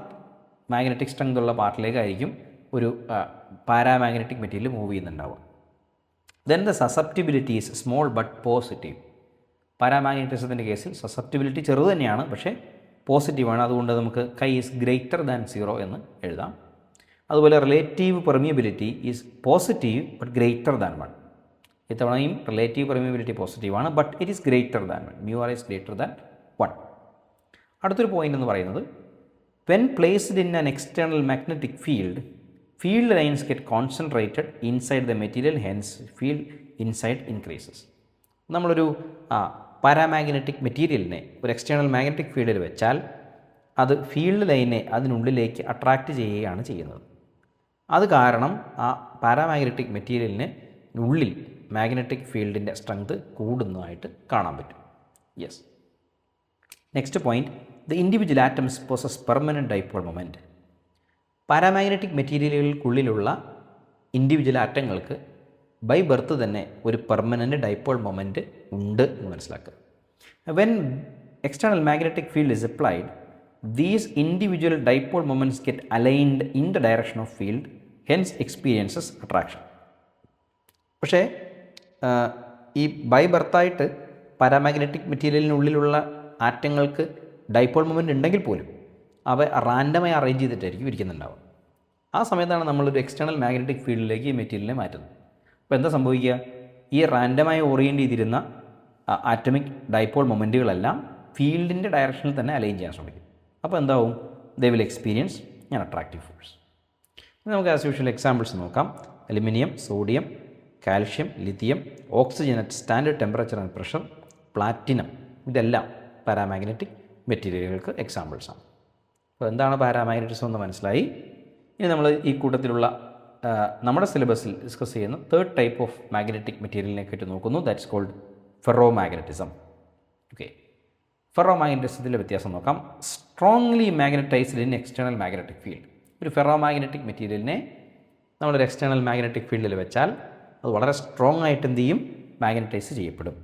മാഗ്നറ്റിക് സ്ട്രെങ്ത് ഉള്ള പാർട്ടിലേക്കായിരിക്കും ഒരു പാരാമാഗ്നറ്റിക് മെറ്റീരിയൽ മൂവ് ചെയ്യുന്നുണ്ടാവുക. Then the susceptibility is small but positive. പാരാമാഗ്നറ്റിസത്തിൻ്റെ കേസിൽ സസെപ്റ്റിബിലിറ്റി ചെറുത് തന്നെയാണ്, പക്ഷേ പോസിറ്റീവാണ്. അതുകൊണ്ട് നമുക്ക് കൈ ഈസ് ഗ്രേറ്റർ ദാൻ 0 എന്ന് എഴുതാം. അതുപോലെ relative permeability is positive but greater than 1. ഇത്തവണയും റിലേറ്റീവ് പെർമിയബിലിറ്റി പോസിറ്റീവാണ്, but it is greater than 1. μr is greater than 1. അടുത്തൊരു പോയിൻ്റ് എന്ന് പറയുന്നത് when placed in an external magnetic field, field lines get concentrated inside the material, hence field inside increases. നമ്മളൊരു paramagnetic മെറ്റീരിയലിനെ ഒരു external magnetic ഫീൽഡിൽ വെച്ചാൽ അത് field ലൈനെ അതിനുള്ളിലേക്ക് attract ചെയ്യുകയാണ് ചെയ്യുന്നത്. അത് കാരണം ആ പാരാമാഗ്നറ്റിക് മെറ്റീരിയലിന് ഉള്ളിൽ മാഗ്നറ്റിക് ഫീൽഡിൻ്റെ സ്ട്രെങ്ത് കൂടുന്നതായിട്ട് കാണാൻ പറ്റും. Yes. Next point, the individual atoms possess permanent dipole moment. Paramagnetic മെറ്റീരിയലുകൾക്കുള്ളിലുള്ള ഇൻഡിവിജ്വൽ ആറ്റങ്ങൾക്ക് ബൈ ബർത്ത് തന്നെ ഒരു പെർമനൻറ്റ് ഡൈപോൾ മൊമെൻറ്റ് ഉണ്ട് എന്ന് മനസ്സിലാക്കുക. When external magnetic field is applied, these individual dipole moments get aligned in the direction of field, hence experiences attraction. പക്ഷേ ഈ by ബർത്തായിട്ട് പാരാമാഗ്നറ്റിക് മെറ്റീരിയലിനുള്ളിലുള്ള ആറ്റങ്ങൾക്ക് ഡൈപോൾ മൊമെൻറ്റ് ഉണ്ടെങ്കിൽ പോലും അവ റാൻഡമായി അറേഞ്ച് ചെയ്തിട്ടായിരിക്കും ഇരിക്കുന്നുണ്ടാവുക. ആ സമയത്താണ് നമ്മളൊരു എക്സ്റ്റേണൽ മാഗ്നറ്റിക് ഫീൽഡിലേക്ക് ഈ മെറ്റീരിയലിനെ മാറ്റുന്നത്. അപ്പോൾ എന്താ സംഭവിക്കുക? ഈ റാൻഡമായി ഓറിയൻറ്റ് ചെയ്തിരുന്ന ആറ്റമിക് ഡൈപോൾ മൊമെൻറ്റുകളെല്ലാം ഫീൽഡിൻ്റെ ഡയറക്ഷനിൽ തന്നെ അലൈൻ ചെയ്യാൻ ശ്രമിക്കും. അപ്പോൾ എന്താവും? ദേ വിൽ എക്സ്പീരിയൻസ് ഞാൻ അട്രാക്റ്റീവ് ഫോഴ്സ്. നമുക്ക് ആസ് യൂഷ്വൽ എക്സാമ്പിൾസ് നോക്കാം. Aluminium, sodium, calcium, lithium, oxygen at standard temperature and pressure, platinum, ഇതെല്ലാം പാരാമാഗ്നറ്റിക് മെറ്റീരിയലുകൾക്ക് എക്സാമ്പിൾസാണ്. അപ്പോൾ എന്താണ് പാരാമാഗ്നറ്റിസം എന്ന് മനസ്സിലായി. ഇനി നമ്മൾ ഈ കൂട്ടത്തിലുള്ള നമ്മുടെ സിലബസിൽ ഡിസ്കസ് ചെയ്യുന്ന തേർഡ് ടൈപ്പ് ഓഫ് മാഗ്നറ്റിക് മെറ്റീരിയലിനെ പറ്റി നോക്കുന്നു. That's called ferromagnetism. Okay, ഫെറോ മാഗ്നറ്റിസത്തിൻ്റെ വ്യത്യാസം നോക്കാം. Strongly magnetized in external magnetic field. ഒരു ഫെറോ മാഗ്നറ്റിക് മെറ്റീരിയലിനെ നമ്മളൊരു എക്സ്റ്റേണൽ മാഗ്നറ്റിക് ഫീൽഡിൽ വെച്ചാൽ അത് വളരെ സ്ട്രോങ് ആയിട്ട് എന്ത് ചെയ്യും? മാഗ്നറ്റൈസ് ചെയ്യപ്പെടും.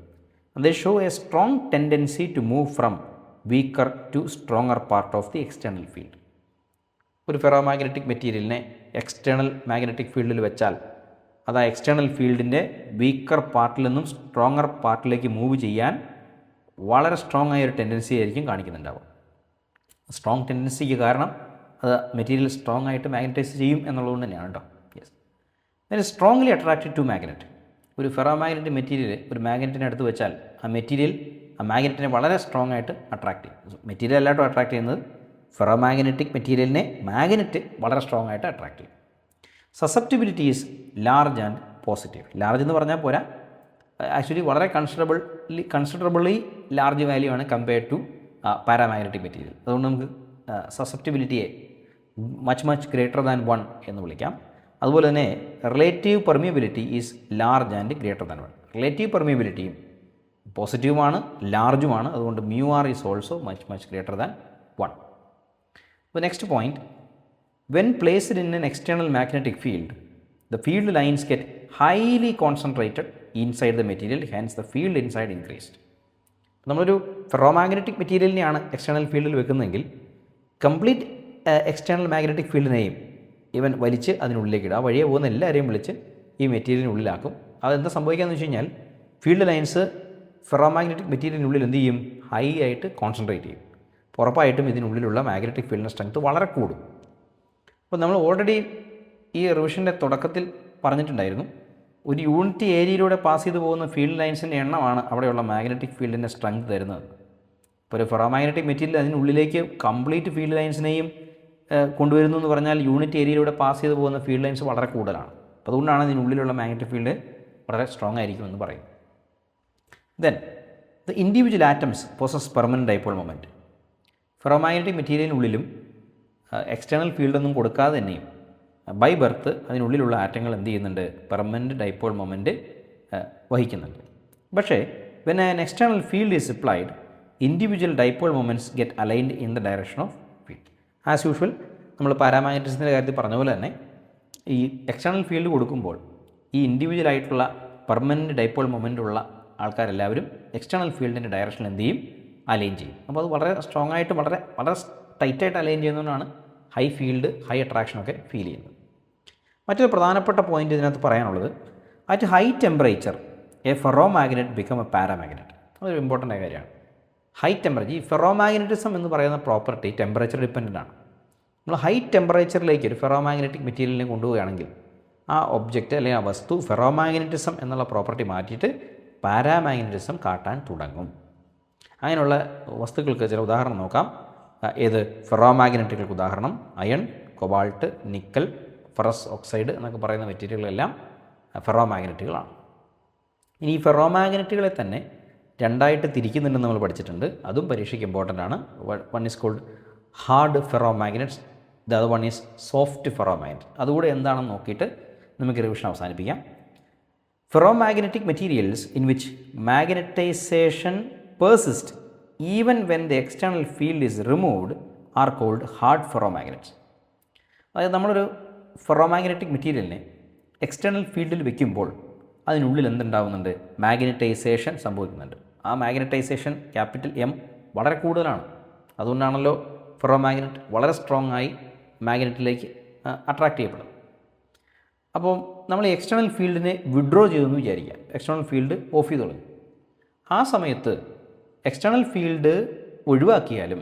They show a strong tendency to move from weaker to stronger part of the external field. ഒരു ഫെറോ മാഗ്നറ്റിക് മെറ്റീരിയലിനെ എക്സ്റ്റേണൽ മാഗ്നറ്റിക് ഫീൽഡിൽ വെച്ചാൽ അത് ആ എക്സ്റ്റേണൽ ഫീൽഡിൻ്റെ വീക്കർ പാർട്ടിൽ നിന്നും സ്ട്രോങ്ങർ പാർട്ടിലേക്ക് മൂവ് ചെയ്യാൻ വളരെ സ്ട്രോങ് ആയൊരു ടെൻഡൻസി ആയിരിക്കും കാണിക്കുന്നുണ്ടാവുക. സ്ട്രോങ് ടെൻഡൻസിക്ക് കാരണം അത് മെറ്റീരിയൽ സ്ട്രോങ് ആയിട്ട് മാഗ്നറ്റൈസ് ചെയ്യും എന്നുള്ളതുകൊണ്ട് തന്നെയാണ് കേട്ടോ. യെസ്. അതിന് സ്ട്രോങ്ലി അട്രാക്റ്റഡ് ടു മാഗ്നറ്റ്. ഒരു ഫെറോ മാഗ്നറ്റിക് മെറ്റീരിയൽ ഒരു മാഗ്നറ്റിനെ അടുത്ത് വെച്ചാൽ ആ മെറ്റീരിയൽ ആ മാഗ്നറ്റിനെ വളരെ സ്ട്രോങ് ആയിട്ട് അട്രാക്റ്റ് ചെയ്യും. മെറ്റീരിയൽ അല്ലാട്ടോ അട്രാക്റ്റ് ചെയ്യുന്നത്, ഫെറോ മാഗ്നറ്റിക് മെറ്റീരിയലിനെ മാഗ്നറ്റ് വളരെ സ്ട്രോങ് ആയിട്ട് അട്രാക്റ്റ് ചെയ്യും. Susceptibility is large and positive. Large എന്ന് പറഞ്ഞാൽ പോരാ, ആക്ച്വലി വളരെ കൺസിഡറബിളി ലാർജ് വാല്യൂ ആണ് കമ്പയർഡ് ടു പാരാമാഗ്നറ്റിക് മെറ്റീരിയൽ. അതുകൊണ്ട് നമുക്ക് സസെപ്റ്റിബിലിറ്റിയെ മച്ച് ഗ്രേറ്റർ ദാൻ 1 എന്ന് വിളിക്കാം. അതുപോലെ തന്നെ relative permeability is large and greater than 1. Relative പെർമിയബിലിറ്റിയും പോസിറ്റീവുമാണ്, ലാർജുമാണ്. അതുകൊണ്ട് μr is also much greater than 1. The next point, when placed in an external magnetic field, the field lines get highly concentrated inside the material, hence the field inside increased. നമ്മളൊരു ferromagnetic മെറ്റീരിയലിനെയാണ് external ഫീൽഡിൽ വെക്കുന്നതെങ്കിൽ complete external magnetic ഫീൽഡിനെയും ഇവൻ വലിച്ച് അതിനുള്ളിലേക്ക് ഇടും. ആ വഴിയെ പോകുന്ന എല്ലാവരെയും വിളിച്ച് ഈ മെറ്റീരിയലിനുള്ളിലാക്കും. അതെന്താ സംഭവിക്കുകയെന്ന് വെച്ച് കഴിഞ്ഞാൽ ഫീൽഡ് ലൈൻസ് ഫെറോമാഗ്നറ്റിക് മെറ്റീരിയലിനുള്ളിൽ എന്ത് ചെയ്യും? ഹൈ ആയിട്ട് കോൺസെൻട്രേറ്റ് ചെയ്യും. ഉറപ്പായിട്ടും ഇതിനുള്ളിലുള്ള മാഗ്നറ്റിക് ഫീൽഡിൻ്റെ സ്ട്രെങ്ത് വളരെ കൂടും. അപ്പോൾ നമ്മൾ ഓൾറെഡി ഈ റിവിഷൻ്റെ തുടക്കത്തിൽ പറഞ്ഞിട്ടുണ്ടായിരുന്നു, ഒരു യൂണിറ്റ് ഏരിയയിലൂടെ പാസ് ചെയ്ത് പോകുന്ന ഫീൽഡ് ലൈൻസിൻ്റെ എണ്ണമാണ് അവിടെയുള്ള മാഗ്നറ്റിക് ഫീൽഡിൻ്റെ സ്ട്രെങ്ത് തരുന്നത്. ഇപ്പോൾ ഒരു ഫെറോമാഗ്നറ്റിക് മെറ്റീരിയൽ അതിനുള്ളിലേക്ക് കംപ്ലീറ്റ് ഫീൽഡ് ലൈൻസിനെയും കൊണ്ടുവരുന്നു എന്ന് പറഞ്ഞാൽ യൂണിറ്റ് ഏരിയയിലൂടെ പാസ് ചെയ്ത് പോകുന്ന ഫീൽഡ് ലൈൻസ് വളരെ കൂടുതലാണ്. അപ്പോൾ അതുകൊണ്ടാണ് ഇതിനുള്ളിലുള്ള മാഗ്നറ്റിക് ഫീൽഡ് വളരെ സ്ട്രോങ് ആയിരിക്കുമെന്ന് പറയും. Then the individual atoms possess permanent dipole moment. Ferromagnetic മെറ്റീരിയലിനുള്ളിലും എക്സ്റ്റേണൽ ഫീൽഡൊന്നും കൊടുക്കാതെ തന്നെയും ബൈ ബർത്ത് അതിനുള്ളിലുള്ള ആറ്റങ്ങൾ എന്ത് ചെയ്യുന്നുണ്ട്? പെർമനൻറ്റ് ഡൈപോൾ മൊമെൻറ്റ് വഹിക്കുന്നുണ്ട്. പക്ഷേ when an external field is applied, individual dipole moments get aligned in the direction of field. As usual നമ്മൾ പാരാമാഗ്നറ്റിസത്തിൻ്റെ കാര്യത്തിൽ പറഞ്ഞ പോലെ തന്നെ ഈ എക്സ്റ്റേണൽ ഫീൽഡ് കൊടുക്കുമ്പോൾ ഈ ഇൻഡിവിജ്വൽ ആയിട്ടുള്ള പെർമനൻറ്റ് ഡൈപോൾ മൊമെൻ്റ് ഉള്ള ആൾക്കാരെല്ലാവരും എക്സ്റ്റേണൽ ഫീൽഡിൻ്റെ ഡയറക്ഷൻ എന്ത് ചെയ്യും? അലൈൻ ചെയ്യും. അപ്പോൾ അത് വളരെ സ്ട്രോങ് ആയിട്ട് വളരെ വളരെ ടൈറ്റായിട്ട് അലൈൻ ചെയ്യുന്നതുകൊണ്ടാണ് ഹൈ ഫീൽഡ് ഹൈ അട്രാക്ഷനൊക്കെ ഫീൽ ചെയ്യുന്നത്. മറ്റൊരു പ്രധാനപ്പെട്ട പോയിൻ്റ് ഇതിനകത്ത് പറയാനുള്ളത്, at high temperature a ferromagnet become a paramagnet. അതൊരു ഇമ്പോർട്ടൻ്റ് ആയ കാര്യമാണ്. ഹൈ ടെമ്പറേച്ചർ, ഈ ഫെറോമാഗ്നറ്റിസം എന്ന് പറയുന്ന പ്രോപ്പർട്ടി ടെമ്പറേച്ചർ ഡിപ്പെൻഡൻ്റ് ആണ്. നമ്മൾ ഹൈ ടെമ്പറേച്ചറിലേക്ക് ഒരു ഫെറോമാഗ്നറ്റിക് മെറ്റീരിയലിനെ കൊണ്ടുപോവുകയാണെങ്കിൽ ആ ഒബ്ജക്റ്റ് അല്ലെങ്കിൽ ആ വസ്തു ഫെറോമാഗ്നറ്റിസം എന്നുള്ള പ്രോപ്പർട്ടി മാറ്റിയിട്ട് പാരാമാഗ്നറ്റിസം കാട്ടാൻ തുടങ്ങും. അങ്ങനെയുള്ള വസ്തുക്കൾക്ക് ചില ഉദാഹരണം നോക്കാം. ഏത്? ഫെറോമാഗ്നറ്റുകൾക്ക് ഉദാഹരണം iron, cobalt, nickel, ferrous oxide എന്നൊക്കെ പറയുന്ന മെറ്റീരിയലുകളെല്ലാം ഫെറോമാഗ്നറ്റുകളാണ്. ഇനി ഈ ഫെറോമാഗ്നറ്റുകളെ തന്നെ രണ്ടായിട്ട് തിരിക്കുന്നുണ്ടെന്ന് നമ്മൾ പഠിച്ചിട്ടുണ്ട്. അതും പരീക്ഷയ്ക്ക് ഇമ്പോർട്ടൻ്റ് ആണ്. One is called hard ferromagnets, the other one is soft ferromagnet. അതുകൂടെ എന്താണെന്ന് നോക്കിയിട്ട് നമുക്ക് റിവിഷൻ അവസാനിപ്പിക്കാം. Ferromagnetic materials in which magnetization persist even when the external field is removed are called hard ferromagnets. അതായത് നമ്മളൊരു ഫെറോമാഗ്നറ്റിക് മെറ്റീരിയലിനെ external ഫീൽഡിൽ വെക്കുമ്പോൾ അതിനുള്ളിൽ എന്തുണ്ടാകുന്നുണ്ട്? മാഗ്നറ്റൈസേഷൻ സംഭവിക്കുന്നുണ്ട്. ആ മാഗ്നറ്റൈസേഷൻ ക്യാപിറ്റൽ M വളരെ കൂടുതലാണ്. അതുകൊണ്ടാണല്ലോ ഫെറോമാഗ്നറ്റ് വളരെ സ്ട്രോങ് ആയി മാഗ്നറ്റിലേക്ക് അട്രാക്റ്റ് ചെയ്യപ്പെടുന്നത്. അപ്പോൾ നമ്മൾ ഈ എക്സ്റ്റേണൽ ഫീൽഡിനെ വിഡ്രോ ചെയ്തെന്ന് വിചാരിക്കുക. എക്സ്റ്റേണൽ ഫീൽഡ് ഓഫ് ചെയ്ത് തുടങ്ങി. ആ സമയത്ത് എക്സ്റ്റേണൽ ഫീൽഡ് ഒഴിവാക്കിയാലും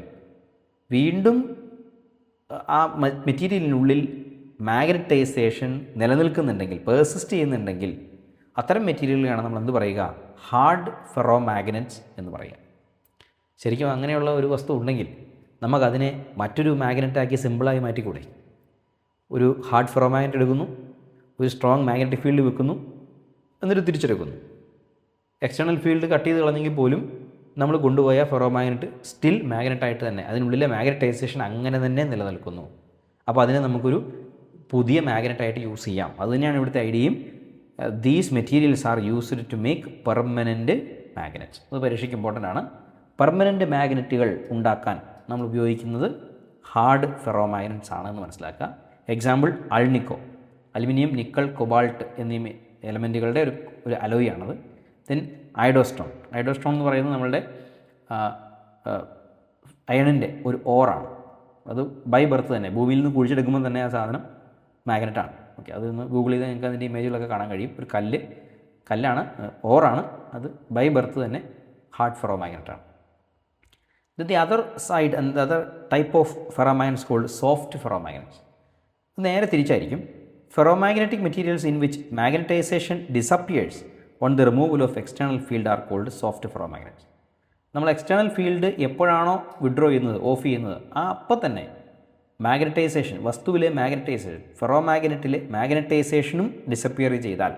വീണ്ടും ആ മെറ്റീരിയലിനുള്ളിൽ മാഗ്നറ്റൈസേഷൻ നിലനിൽക്കുന്നുണ്ടെങ്കിൽ, പേഴ്സിസ്റ്റ് ചെയ്യുന്നുണ്ടെങ്കിൽ അത്തരം മെറ്റീരിയലുകളാണ് നമ്മൾ എന്ത് പറയുക? ഹാർഡ് ഫെറോമാഗ്നറ്റ്സ് എന്ന് പറയുക. ശരിക്കും അങ്ങനെയുള്ള ഒരു വസ്തു ഉണ്ടെങ്കിൽ നമുക്കതിനെ മറ്റൊരു മാഗ്നറ്റാക്കി സിമ്പിളായി മാറ്റിക്കൂടെ? ഒരു ഹാർഡ് ഫെറോമാഗ്നറ്റ് എടുക്കുന്നു, ഒരു സ്ട്രോങ് മാഗ്നറ്റിക് ഫീൽഡ് വെക്കുന്നു, എന്നിട്ട് തിരിച്ചെടുക്കുന്നു. എക്സ്റ്റേണൽ ഫീൽഡ് കട്ട് ചെയ്ത് കളഞ്ഞെങ്കിൽ പോലും നമ്മൾ കൊണ്ടുപോയ ഫെറോമാഗ്നറ്റ് സ്റ്റിൽ മാഗ്നറ്റായിട്ട് തന്നെ അതിനുള്ളിലെ മാഗ്നറ്റൈസേഷൻ അങ്ങനെ തന്നെ നിലനിൽക്കുന്നു. അപ്പോൾ അതിനെ നമുക്കൊരു പുതിയ മാഗ്നറ്റായിട്ട് യൂസ് ചെയ്യാം. അതുതന്നെയാണ് ഇവിടുത്തെ ഐഡിയയും. These materials are used to make permanent magnets. അത് പരീക്ഷയ്ക്ക് ഇമ്പോർട്ടൻ്റ് ആണ്. പെർമനൻറ്റ് മാഗ്നറ്റുകൾ ഉണ്ടാക്കാൻ നമ്മൾ ഉപയോഗിക്കുന്നത് ഹാർഡ് ഫെറോമാഗ്നറ്റ്സ് ആണെന്ന് മനസ്സിലാക്കുക. എക്സാമ്പിൾ അൾനിക്കോ, അലുമിനിയം, നിക്കൽ, കൊബാൾട്ട് എന്നീ എലമെൻറ്റുകളുടെ ഒരു അലോയാണത്. ദെൻ അയഡോസ്റ്റോൺ. അയഡോസ്റ്റോൺ എന്ന് പറയുന്നത് നമ്മളുടെ അയണിൻ്റെ ഒരു ഓറാണ്. അത് ബൈ ബർത്ത് തന്നെ ഭൂമിയിൽ നിന്ന് കുഴിച്ചെടുക്കുമ്പോൾ തന്നെ ആ സാധനം മാഗ്നറ്റാണ്. ഓക്കെ, അതൊന്ന് ഗൂഗിൾ ചെയ്താൽ നിങ്ങൾക്ക് അതിൻ്റെ ഇമേജുകളൊക്കെ കാണാൻ കഴിയും. ഒരു കല്ലാണ്, ഓറാണ്. അത് ബൈ ബർത്ത് തന്നെ ഹാർഡ് ഫെറോമാഗ്നറ്റാണ്. The other side and the other type of ferromagnets called soft ferromagnets. നേരെ തിരിച്ചായിരിക്കും. Ferromagnetic materials in which magnetization disappears on the removal of external field are called soft ferromagnets. നമ്മൾ external field എപ്പോഴാണോ withdraw ചെയ്യുന്നത്, off ചെയ്യുന്നത്, അപ്പം തന്നെ magnetization, വസ്തുവിലെ magnetization, ഫെറോമാഗ്നറ്റിലെ മാഗ്നറ്റൈസേഷനും ഡിസപ്പിയർ ചെയ്താൽ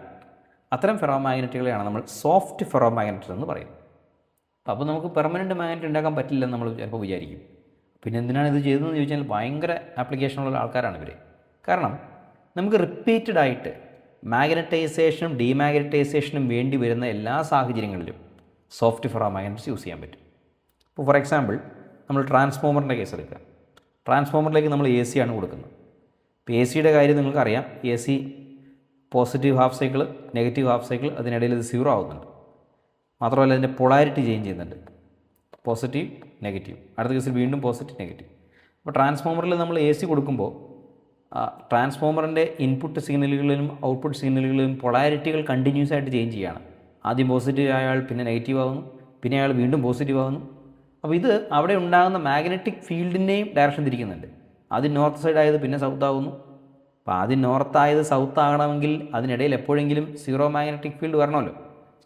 അത്തരം ഫെറോമാഗ്നറ്റുകളെയാണ് നമ്മൾ സോഫ്റ്റ് ഫെറോമാഗ്നറ്റ്സ് എന്ന് പറയുന്നത്. അപ്പോൾ നമുക്ക് പെർമനൻറ്റ് മാഗ്നറ്റ് ഉണ്ടാക്കാൻ പറ്റില്ലെന്ന് നമ്മൾ ചിലപ്പോൾ വിചാരിക്കും. പിന്നെ എന്തിനാണ് ഇത് ചെയ്തതെന്ന് ചോദിച്ചാൽ ഭയങ്കര ആപ്ലിക്കേഷനുള്ള ആൾക്കാരാണ് ഇവർ. കാരണം നമുക്ക് റിപ്പീറ്റഡ് ആയിട്ട് മാഗ്നറ്റൈസേഷനും ഡീമാഗ്നറ്റൈസേഷനും വേണ്ടി വരുന്ന എല്ലാ സാഹചര്യങ്ങളിലും സോഫ്റ്റ് ഫെറോമാഗ്നറ്റ്സ് യൂസ് ചെയ്യാൻ പറ്റും. ഇപ്പോൾ ഫോർ എക്സാമ്പിൾ നമ്മൾ ട്രാൻസ്ഫോമറിൻ്റെ കേസ് എടുക്കുക. ട്രാൻസ്ഫോമറിലേക്ക് നമ്മൾ AC ആണ് കൊടുക്കുന്നത്. ഇപ്പോൾ ACയുടെ കാര്യം നിങ്ങൾക്കറിയാം. AC positive half cycle, negative half cycle, അതിനിടയിൽ ഇത് 0 ആവുന്നുണ്ട്. മാത്രമല്ല അതിൻ്റെ പൊളാരിറ്റി ചേഞ്ച് ചെയ്യുന്നുണ്ട്. പോസിറ്റീവ്, നെഗറ്റീവ്, അടുത്ത കേസിൽ വീണ്ടും പോസിറ്റീവ്, നെഗറ്റീവ്. അപ്പോൾ ട്രാൻസ്ഫോമറിൽ നമ്മൾ AC കൊടുക്കുമ്പോൾ ട്രാൻസ്ഫോമറിൻ്റെ ഇൻപുട്ട് സിഗ്നലുകളിലും ഔട്ട്പുട്ട് സിഗ്നലുകളിലും പൊളാരിറ്റികൾ കണ്ടിന്യൂസ് ആയിട്ട് ചേഞ്ച് ചെയ്യുകയാണ്. ആദ്യം പോസിറ്റീവ് ആയ ആൾ പിന്നെ നെഗറ്റീവ് ആകുന്നു, പിന്നെ അയാൾ വീണ്ടും പോസിറ്റീവ് ആകുന്നു. അപ്പോൾ ഇത് അവിടെ ഉണ്ടാകുന്ന മാഗ്നറ്റിക് ഫീൽഡിൻ്റെയും ഡയറക്ഷൻ തിരിക്കുന്നുണ്ട്. ആദ്യം നോർത്ത് സൈഡ് ആയത് പിന്നെ സൗത്ത് ആകുന്നു. അപ്പോൾ ആദ്യം നോർത്ത് ആയത് സൗത്ത് ആകണമെങ്കിൽ അതിനിടയിൽ എപ്പോഴെങ്കിലും സീറോ മാഗ്നറ്റിക് ഫീൽഡ് വരണമല്ലോ.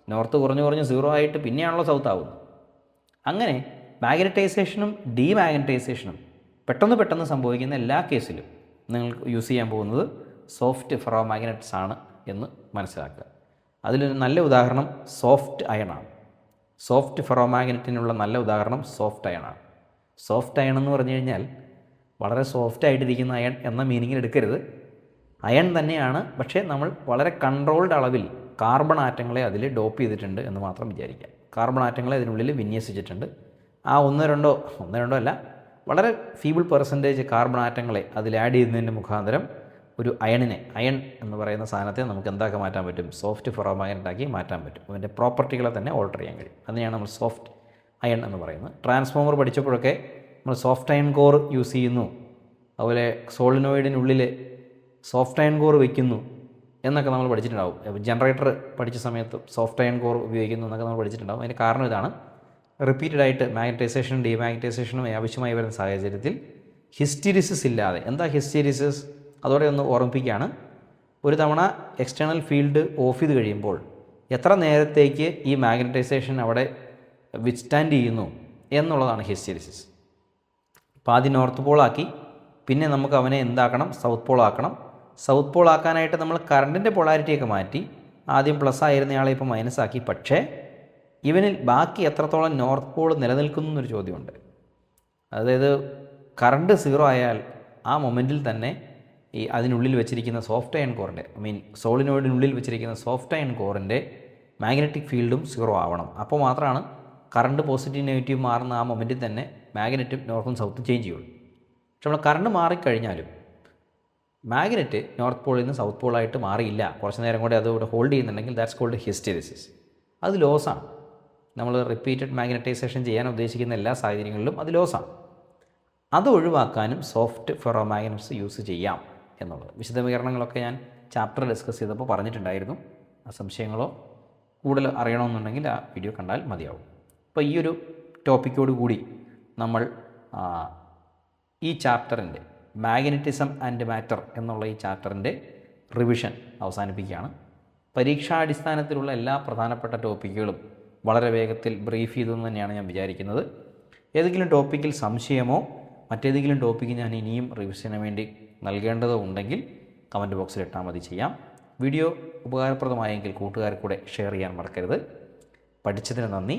നോർത്ത് കുറഞ്ഞ് സീറോ ആയിട്ട് പിന്നെയാണല്ലോ സൗത്ത് ആകുന്നത്. അങ്ങനെ മാഗ്നറ്റൈസേഷനും ഡീമാഗ്നറ്റൈസേഷനും പെട്ടെന്ന് സംഭവിക്കുന്ന എല്ലാ കേസിലും നിങ്ങൾക്ക് യൂസ് ചെയ്യാൻ പോകുന്നത് സോഫ്റ്റ് ഫെറോ മാഗ്നറ്റ്സ് ആണ് എന്ന് മനസ്സിലാക്കുക. അതിലൊരു നല്ല ഉദാഹരണം സോഫ്റ്റ് അയണാണ്. സോഫ്റ്റ് ഫെറോ മാഗ്നറ്റിനുള്ള നല്ല ഉദാഹരണം സോഫ്റ്റ് അയണാണ്. സോഫ്റ്റ് അയൺ എന്ന് പറഞ്ഞു കഴിഞ്ഞാൽ വളരെ സോഫ്റ്റ് ആയിട്ടിരിക്കുന്ന അയൺ എന്ന മീനിങ്ങിൽ എടുക്കരുത്. അയൺ തന്നെയാണ്, പക്ഷേ നമ്മൾ വളരെ കൺട്രോൾഡ് അളവിൽ കാർബൺ ആറ്റങ്ങളെ അതിൽ ഡോപ്പ് ചെയ്തിട്ടുണ്ട് എന്ന് മാത്രം വിചാരിക്കുക. കാർബൺ ആറ്റങ്ങളെ അതിനുള്ളിൽ വിന്യസിച്ചിട്ടുണ്ട്. ആ ഒന്നോ രണ്ടോ അല്ല, വളരെ ഫീബിൾ പെർസെൻറ്റേജ് കാർബൺ ആറ്റങ്ങളെ അതിൽ ആഡ് ചെയ്യുന്നതിൻ്റെ മുഖാന്തരം ഒരു അയൺ എന്ന് പറയുന്ന സാധനത്തെ നമുക്ക് എന്താക്കി മാറ്റാൻ പറ്റും? സോഫ്റ്റ് ഫെറോ മാഗ്നറ്റാക്കി മാറ്റാൻ പറ്റും. അതിൻ്റെ പ്രോപ്പർട്ടികളെ തന്നെ ഓൾട്ടർ ചെയ്യാൻ കഴിയും. അതിനെയാണ് നമ്മൾ സോഫ്റ്റ് അയൺ എന്ന് പറയുന്നത്. ട്രാൻസ്ഫോമർ പഠിച്ചപ്പോഴൊക്കെ നമ്മൾ സോഫ്റ്റ് അയൺ കോർ യൂസ് ചെയ്യുന്നു, അതുപോലെ സോളിനോയിഡിനുള്ളിൽ സോഫ്റ്റ് അയൺ കോർ വയ്ക്കുന്നു എന്നൊക്കെ നമ്മൾ പഠിച്ചിട്ടുണ്ടാവും. ജനറേറ്റർ പഠിച്ച സമയത്ത് സോഫ്റ്റ് അയൺ കോർ ഉപയോഗിക്കുന്നു എന്നൊക്കെ നമ്മൾ പഠിച്ചിട്ടുണ്ടാവും. അതിൻ്റെ കാരണം ഇതാണ്, റിപ്പീറ്റഡ് ആയിട്ട് മാഗ്നറ്റൈസേഷനും ഡീമാഗ്നറ്റൈസേഷനും ആവശ്യമായി വരുന്ന സാഹചര്യത്തിൽ ഹിസ്റ്റീരിസിസ് ഇല്ലാതെ. എന്താ ഹിസ്റ്റീരിസിസ്? അതോടെ ഒന്ന് ഓർമ്മിപ്പിക്കുകയാണ്. ഒരു തവണ എക്സ്റ്റേണൽ ഫീൽഡ് ഓഫ് ചെയ്ത് കഴിയുമ്പോൾ എത്ര നേരത്തേക്ക് ഈ മാഗ്നറ്റൈസേഷൻ അവിടെ വിത്ത്സ്റ്റാൻഡ് ചെയ്യുന്നു എന്നുള്ളതാണ് ഹിസ്റ്റീരിസിസ്. അപ്പോൾ ആദ്യം നോർത്ത് പോളാക്കി, പിന്നെ നമുക്ക് അവനെ എന്താക്കണം? സൗത്ത് പോൾ ആക്കണം. സൗത്ത് പോൾ ആക്കാനായിട്ട് നമ്മൾ കറണ്ടിൻ്റെ പൊളാരിറ്റിയൊക്കെ മാറ്റി. ആദ്യം പ്ലസ് ആയിരുന്നയാളെ ഇപ്പോൾ മൈനസ് ആക്കി. പക്ഷേ ഇവനിൽ ബാക്കി എത്രത്തോളം നോർത്ത് പോൾ നിലനിൽക്കുന്നു എന്നൊരു ചോദ്യമുണ്ട്. അതായത് കറണ്ട് സീറോ ആയാൽ ആ മൊമെൻറ്റിൽ തന്നെ ഈ അതിനുള്ളിൽ വെച്ചിരിക്കുന്ന സോഫ്റ്റ് അയൺ കോറിൻ്റെ സോളിനോയിഡിനുള്ളിൽ വെച്ചിരിക്കുന്ന സോഫ്റ്റ് അയൺ കോറിൻ്റെ മാഗ്നറ്റിക് ഫീൽഡും സീറോ ആവണം. അപ്പോൾ മാത്രമാണ് കറണ്ട് പോസിറ്റീവ് നെഗറ്റീവ് മാറുന്ന ആ മൊമെൻറ്റിൽ തന്നെ മാഗ്നറ്റും നോർത്തും സൗത്തും ചേഞ്ച് ചെയ്യുള്ളൂ. പക്ഷെ നമ്മൾ കറണ്ട് മാറിക്കഴിഞ്ഞാലും മാഗ്നറ്റ് നോർത്ത് പോളിൽ നിന്ന് സൗത്ത് പോളായിട്ട് മാറിയില്ല, കുറച്ച് നേരം കൂടെ അതുകൂടെ ഹോൾഡ് ചെയ്യുന്നുണ്ടെങ്കിൽ ദാറ്റ്സ് കോൾഡ് ഹിസ്റ്റീരിസിസ്. അത് ലോസാണ്. നമ്മൾ റിപ്പീറ്റഡ് മാഗ്നറ്റൈസേഷൻ ചെയ്യാൻ ഉദ്ദേശിക്കുന്ന എല്ലാ സാഹചര്യങ്ങളിലും അത് ലോസാണ്. അത് ഒഴിവാക്കാനും സോഫ്റ്റ് ഫെറോ മാഗ്നറ്റ്സ് യൂസ് ചെയ്യാം എന്നുള്ളത് വിശദീകരണങ്ങളൊക്കെ ഞാൻ ചാപ്റ്റർ ഡിസ്കസ് ചെയ്തപ്പോൾ പറഞ്ഞിട്ടുണ്ടായിരുന്നു. ആ സംശയങ്ങളോ കൂടുതൽ അറിയണമെന്നുണ്ടെങ്കിൽ ആ വീഡിയോ കണ്ടാൽ മതിയാവും. അപ്പോൾ ഈ ഒരു ടോപ്പിക്കോട് കൂടി നമ്മൾ ഈ ചാപ്റ്ററിൻ്റെ മാഗ്നറ്റിസം ആൻഡ് മാറ്റർ എന്നുള്ള ഈ ചാപ്റ്ററിൻ്റെ റിവിഷൻ അവസാനിപ്പിക്കുകയാണ്. പരീക്ഷാടിസ്ഥാനത്തിലുള്ള എല്ലാ പ്രധാനപ്പെട്ട ടോപ്പിക്കുകളും വളരെ വേഗത്തിൽ ബ്രീഫ് ചെയ്തെന്ന് തന്നെയാണ് ഞാൻ വിചാരിക്കുന്നത്. ഏതെങ്കിലും ടോപ്പിക്കിൽ സംശയമോ മറ്റേതെങ്കിലും ടോപ്പിക്ക് ഞാൻ ഇനിയും റിവിഷന് വേണ്ടി നൽകേണ്ടതോ ഉണ്ടെങ്കിൽ കമൻറ്റ് ബോക്സിൽ ഇട്ടാൽ മതി, ചെയ്യാം. വീഡിയോ ഉപകാരപ്രദമായെങ്കിൽ കൂട്ടുകാർക്ക് കൂടെ ഷെയർ ചെയ്യാൻ മറക്കരുത്. പഠിച്ചതിന് നന്ദി.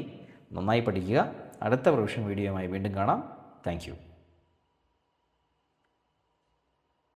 നന്നായി പഠിക്കുക. അടുത്ത റിവിഷൻ വീഡിയോയുമായി വീണ്ടും കാണാം. Thank you.